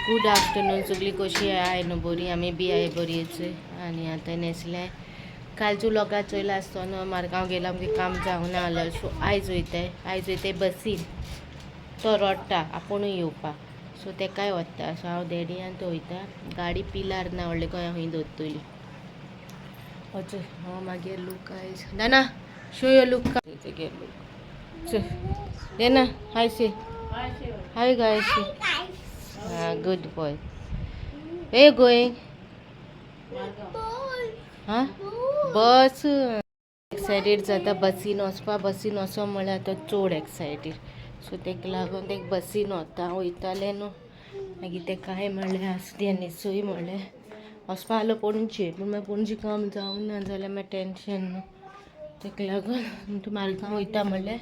Good afternoon. सगळी कशी आहे न्हू बरी. आमी बी आहे बरीच. आणि आता नेसले कालचो लोकां चोयला आसतना मारगांव गेला आमगे काम जावं ना जाल्यार सो आयज वयताय बसीन. तो रडटा आपुणूय येवपा सो तेकाय वता. सो हांव डॅडी आनी तो वयता. गाडी पिलार ना व्हडले गोंया खंय दवरतली. चल हांव मागीर लूक आयज नाना शो यो लूक तेगे लूक चल देना. हाय से हाय गायस. Good boy. ए गोइंग हां बस. एक्सायटेड जाता बसीन वचपा. बसीन वचो म्हळ्यार तो चड एक्सायटेड. सो तेका लागून तेका बसीन वता. वयताले न्हू मागीर तेका हाय म्हणलें आसली न्हेसूय म्हणलें वचपा आसलो पणजे. पूण मागीर पणजे काम जावंक ना जाल्यार मागीर टेंशन न्हू. तेका लागून तूं मारगांव वयता म्हणलें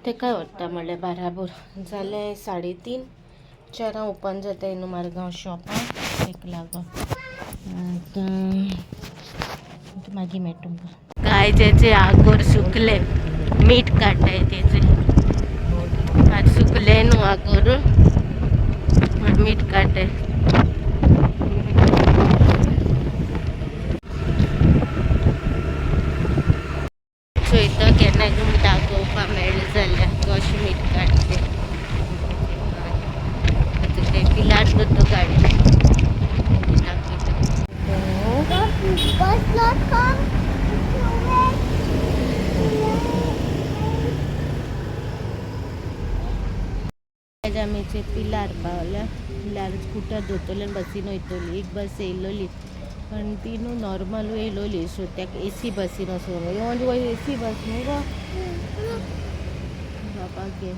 तेकाय व्हरता म्हणलें बाराबर. जालें 3:30 4 ओपन जाताय न्हू मारगांव शॉपां. तेका लागून आतां मागीर मेळ तुमकां. गायचे आगोर सुकले. मीठ काडटाय तेजे. आज सुकले न्हू आगोर मीठ काडटाय. चोयता केन्ना तुमकां दाखोवपा मेळ्ळें जाल्यार कशें मीठ काडटा ते. पिलार करता गाडी आमीचे पिलार पावल्या. पिलार स्कुटर दोतोले बसीन वयतली. एक बस येयलोली पण ती न्हू नॉर्मल येयलोली सो तेका AC बसीन वचूंक म्हणजे AC बस न्हू गो बापाक घे.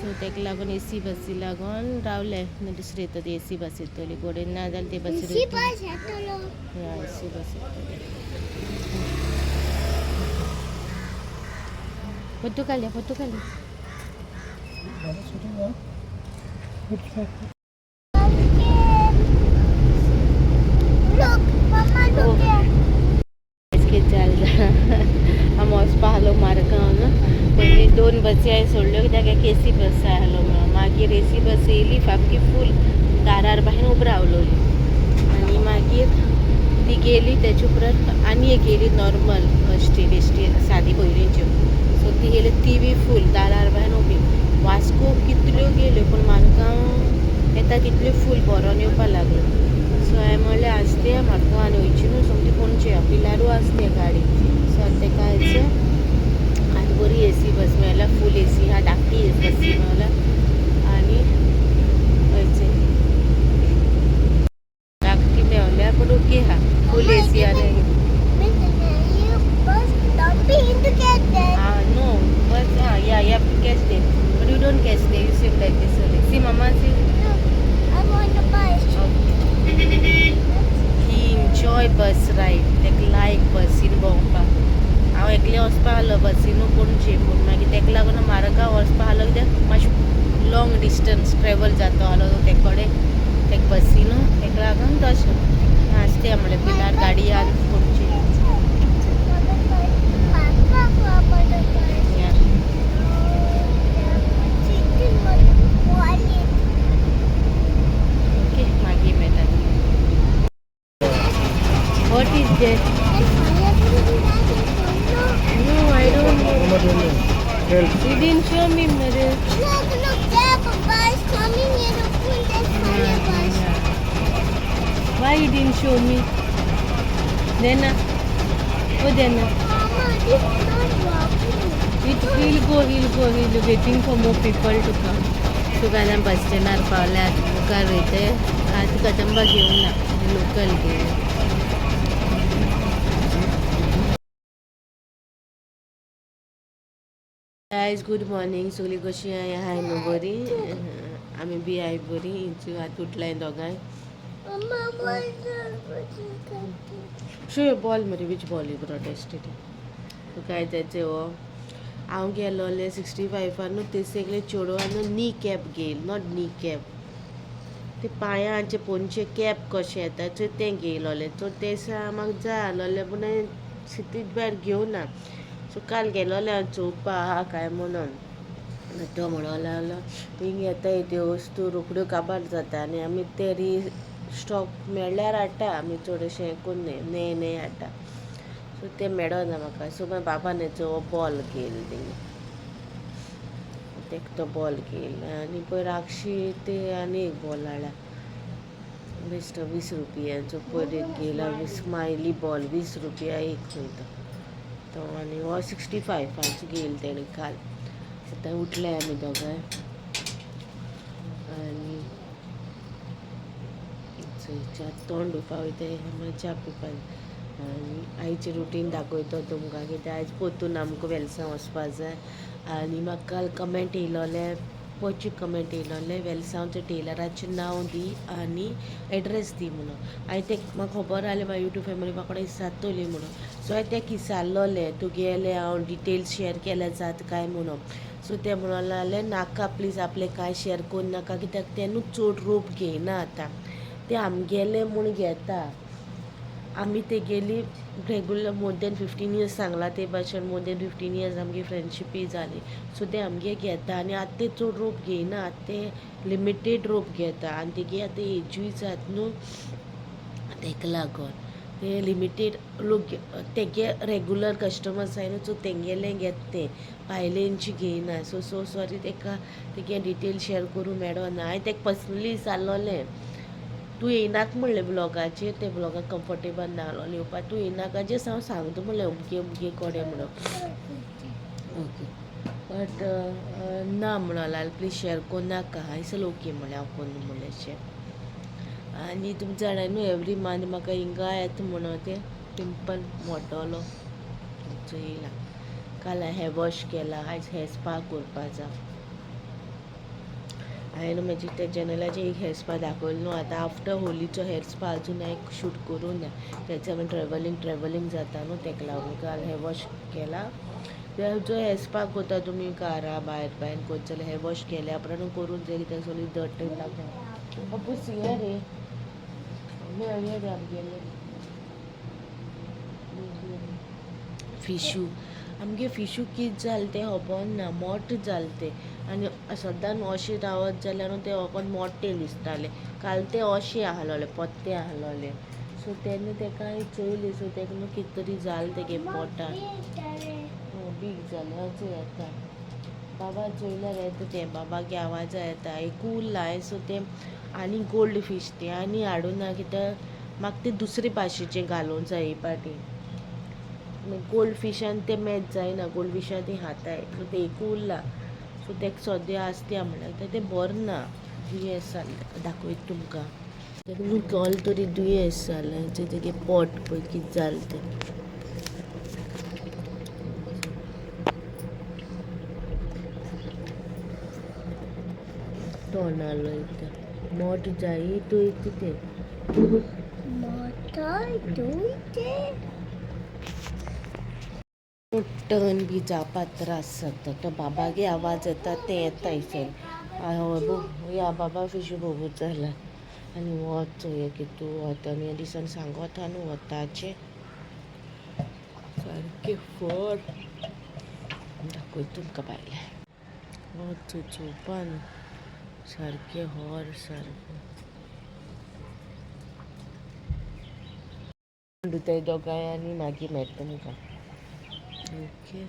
सो तेका लागून AC बसी लागून रावले. दुसरी येता ती AC बस येतली. गोडेन ना जाल्यार ते बसीन AC बस येतली. फोटो काडया फोटो काडया. आमी वचपा आसलो मारगांव न्हू. पयलीं 2 बसी सोडल्यो कित्याक एक AC बस आसलो म्हणून. मागीर AC बस येयली सामकी फूल दारार भायर उब रावलोली. आनी मागीर ती गेली तेजे उपरांत आनी एक येयली नॉर्मल एसटी सादी पयलींच्यो. सो ती येयली ती बी फूल दारार भायर उबी. वास्को कितल्यो गेल्यो पूण मारगांव येता तितल्यो फूल बरोन येवपा लागलो. सो हांवें म्हणलें आसते मारगांव आनी वयची न्हू सोमती पणजे पिलारू आसते गाडी. सो तेका आयज आनी बरी AC बस मेळ्ळ्या. फूल AC हा धाकटी बसी मेळ्ळ्या आनी वयचे धाकटी मेळ्ळ्या पूण ओके हा फूल AC आनी no but yeah you have to catch them but you don't catch them. You seem like this only. See mama see. I want to buy. Okay. He enjoy bus ride. like बसीन भोंवपाक. हांव एकलें वचपा आसलो बसीन पणजे पूण मागीर तेका लागून मारगांव वचपा आसलो कित्याक मातशें लॉंग डिस्टन्स ट्रॅवल जाता आसलो तेका कडेन तेका बसीन तेका लागून तशें आसते म्हणलें पिलार गाडी आनी पणजे. ओके मागीर मेळटा. What is that? No, I don't know. You didn't show me, mother. Look, there, Papa is coming here to pull that fire bus. Why you didn't show me? Then, oh then. Mama, this is not walking. He'll go. He'll waiting for more people to come. So guys, I'm bus stand पावल्या मुखार वयते. आज कदंबा घेऊन ना local घेऊन. Guys good morning. सगळीं कशी आहाय न्हू बरी. आमी बी आहाय बरी. इंचू हात उठलाय दोगांय. शो योर बॉल मरे. Which ball you brought yesterday? So काय जायचे हो हांव गेलोले 65 न्हू ते सगळे चेडवान नी कॅप घेयल. नॉट नी कॅप ते पांयांचे पोंचे कॅप कशें येता सो तें घेयलोलें. सो ते म्हाका जाय आसलोलें पूण हांवें सिटीच भायर घेवना. सो काल गेलोलें हांव चोवपा आहा काय म्हणून. तो म्हणूंक लागलो थिंग येताय त्यो वस्तू रोखड्यो काबार जाता आनी आमी ते स्टॉक मेळ्ळ्यार हाडटा आमी चडशें हें करून न्हय हाडटा सो ते मेळना म्हाका सो मागीर बाबान हेचो बॉल घेयलो थिंग तेका तो बॉल घेयलो आनी पयर राक्षी ते आनी एक बॉल हाडला बेश्ट 20 रुपयांचो पयर एक घेयला स्मायली बॉल 20 रुपया एक खंय तो आनी हो 65 घेयलो तेणी काल आतां उठले आमी दोगांय आनी च्या तोंड धुवपा वयताय मागीर च्या पिवपा आनी आयचें रुटीन दाखयता तुमकां कित्याक आयज पोतून आमकां वेलसां वचपा जाय आनी म्हाका काल कमेंट येयलोले पोची कमेंट येयलोले वेलसांवचो टेलराचें नांव दी आनी एड्रेस दी म्हणून हांवें तें म्हाका खबर आहलें म्हाका यूट्यूब फॅमिली म्हाका विचारतली म्हणून सो हांवें तेका विचारलोलें तुगेलें हांव डिटेल्स शॅर केल्या जाता काय म्हणून सो तें म्हणूंक लागलें नाका प्लीज आपलें कांय शॅर करूं नाका कित्याक तेन्ना चड रोप घेयना आतां ते आमगेले म्हूण घेता आमी तेगेली रेगुलर मोर देन 15 इयर्स सांगला ते भाशेन मोर देन 15 इयर्स आमगे फ्रेंडशिपी जाली सो ते आमगे घेता आनी आतां ते चड रोप घेयना आतां ते लिमिटेड रोप घेता आनी तेगे आतां एजूय जाता न्हू तेका लागोन ते लिमिटेड लोक तेगे रेगुलर कस्टमर्स आहाय न्हू सो तेंगेले घेता ते भायलेंची घेयना सो सॉरी तेका तेगे डिटेल शॅर करूं मेळना हांवें तेका पर्सनली विचारलोलें तूं येयनाका म्हणलें ब्लॉगाचेर ते ब्लॉगाक कम्फर्टेबल नाहलोलें येवपा तूं येयनाका जस्ट हांव सांगता म्हणलें अमके कोडे म्हणून ओके बट ना म्हणूंक लागलें प्लीज शॅर कोन्नाका नाका हांवें सगळें ओके म्हणलें हांव कोन्ना म्हणलें शॅर आनी तुमी जाणाय न्हू एवरी मंथ म्हाका हिंगा येता म्हणून ते पिंपल मोटोलो येयला काल हांवें हेअर वॉश केला आयज हेअर स्पा करपा जाय हांवें म्हाजे त्या चॅनलाचेर एक हेअर स्पा दाखयलो न्हू आतां आफ्टर होलीचो हेअर स्पा अजून हांवें शूट करूं ना त्याच्या हांवें ट्रॅवलिंग जाता न्हू तेका लागून काल हेअर वॉश केला जो हेअर स्पा करता तुमी घरा भायर करता जाल्यार हेअर वॉश केल्या उपरांत करून जाय कित्याक सगळी दट लागता बापूस ये रे आमगेले फिशू आमगे फिशू कितें जालें तें खबर ना मोठ जालें तें आनी सद्दां अशें रावत जाल्यार न्हू तें ओकोन मोटें दिसतालें काल तें अशें आहलोलें पोत्तें आहलोलें सो तेन्ना तेका हांवें चोयलें सो तेका न्हू कितें तरी जालें तेगे पोटान बीग जालें अचूय येता बाबा चोयल्यार येता तें बाबागे आवाजा येता एक उरला हांवें सो तें आनी गोल्ड फीश तें आनी हाडूं ना कित्याक म्हाका तें दुसरे भाशेचें घालूंक जाय हे पाटी गोल्ड फिशान ते मॅच जायना गोल्ड फिशान ती हाताय सो ते एक उरला सो तेका सद्या आसत्या म्हणल्यार तें बरें ना दुयेंस जालें दाखयता तुमकां तेका कॉल तरी दुयेंस जालें तेगे पोट पळय कितें जालें तें तोंडालो इथं मोठ जायी तो कितें टर्न बी जावपा त्रास जाता तो बाबागे आवाज येता ते येता थंय या बाबा फिशू बोगूत जाला आनी वच चोया कितू वता आनी दिसान सांगोता न्हू वताचें सारकें फर दाखय तुमकां बायलें वच चोवपा न्हू सारकें हॉर सारकें दुताय दोगांय आनी मागीर मेळटा तुमकां ओके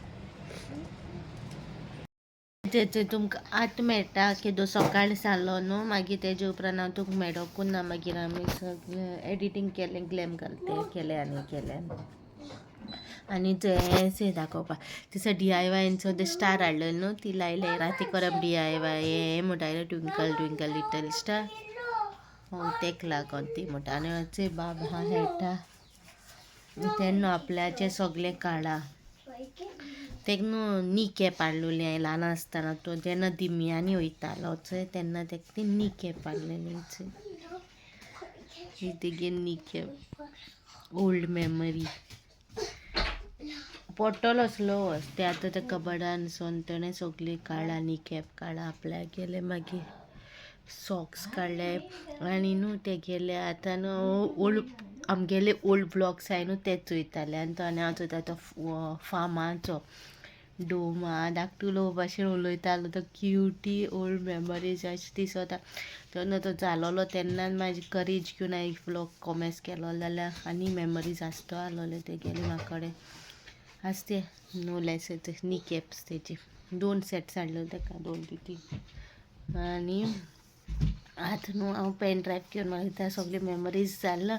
तेचे तुमकां आतां मेळटा केदो सकाळीं जालो न्हू मागीर तेजे उपरांत हांव तुका मेळोकूं ना मागीर आमी सगळें एडिटींग केलें ग्लॅम घालतें केलें आनी ते दाखोवपा दिसा DIYचो ते स्टार हाडलो न्हू ती लायले राती करप DIY हे म्हणटाले ट्विंकल ट्विंकल लिटल स्टार तेका लागोन ती म्हणटा आनी अचे बाबा खेळटा तेन्ना आपल्याचें सगळें काडा तेका न्हू नी कॅप हाडलोली हांवें ल्हान आसतना तो जेन्ना दिम्यांनी वयतालो चोय तेन्ना तेका ती नी कॅप हाडलेली ही तेगे नी कॅप ओल्ड मेमरी पडटलो स्लोवस ते आतां त्या कबडान सोन तेणें सगळी काडला नी कॅप काडला आपल्याक गेले मागीर सॉक्स काडले आनी न्हू ते गेले आतां न्हू ओल्ड आमगेले ओल्ड ब्लॉग्स आहाय न्हू ते चोयताले आनी तो हांव चोयता तो फार्माचो डोमा धाकटुलो भाशेन उलयतालो तो क्युटी ओल्ड मेमरीज अशें दिसता. तेन्ना तो जालोलो तेन्ना म्हाजी करेज घेवन हांवें व्लॉग कॉमेस केलो जाल्यार आनी मेमरीज आसतो आसलोले तेगेले म्हाका कडेन आसते नो लेस नी कॅप्स तेजे 2 सेट्स हाडले तेका 2 ते 3 आनी आतां न्हू हांव पेन ड्रायव घेवन म्हाका सगळे मेमरीज जाल्लो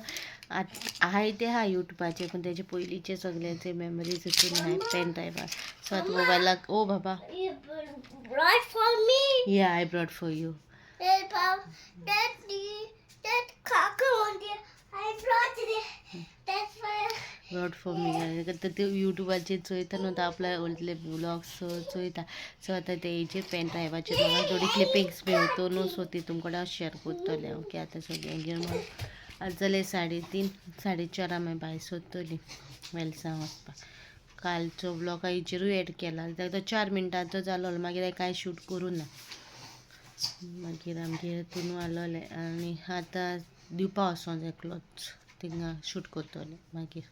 आहाय ते आहा युट्यूबाचेर पूण तेजे पयलींचे सगळे ते मेमरीज हितून आहाय पेन ड्रायवार. सो आतां मोबायलाक ओ बाबा Brought for me. या I brought for you That kaka one day I brought it. That's why. Brought for me तर ते युट्यूबाचेर चोयता न्हू तो आपल्या ओल्डले ब्लॉग्स चोयता. सो आतां तेजे पेन ड्रायवाचेर म्हाका थोडी क्लिपिंग्स मेळतो न्हू सो ती तुमकडेन हांव शेअर करतलें. ओके आतां सगळें घेवन आतां जालें 3:30 4:30 हांवें भायर सरतलीं वेल्सां वचपाक. कालचो ब्लॉग हाचेरूय एड केला तो 4 मिनटांचो जालो मागीर हांवें कांय शूट करूं ना. मागीर आमगे तिनू आसलोले आनी आतां दिवपा वचों जाय क्लॉथ्स थिंगा शूट करतलें. मागीर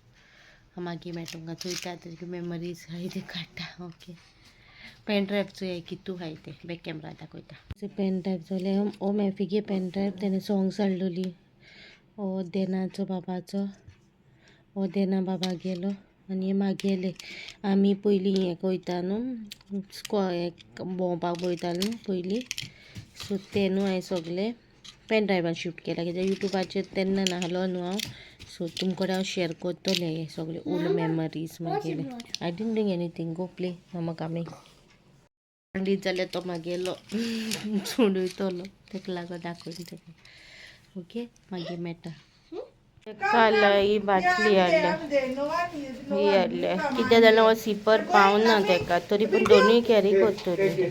मेळटा तुमकां चोयता तेजे मेमरीज आहाय ते काडटा. ओके पेन ड्रायव चोया कितू आहाय ते बॅक कॅमेरा दाखयता. पेन ड्रायव जाले हो मेफिगे पेन ड्रायव तेणें सॉंग्स हाडलोली. हो देनाचो बाबाचो हो देना बाबा गेलो आनी म्हागेले आमी पयलीं हें वयता न्हू भोंवपाक वयताले न्हू पयलीं सो ते न्हू हांवें सगळे पेन ड्रायवार शूट केला कित्याक युट्यूबाचेर तेन्ना नासलो न्हू हांव सो तुमचे कडेन हांव शेअर करतलें हे सगळे ओल्ड मेमरीज म्हागेले. I didn't do anything go play मामा कामींग थंडीत जाल्यार तो म्हागेलो सोडयतलो तेका लागून दाखयन तेका. ओके मागीर मेळटा. काल ही बाटली हाडल्या ही हाडल्या कित्याक जाल्यार हो सिपर पावना तेका तरी पूण दोनूय कॅरी करतली.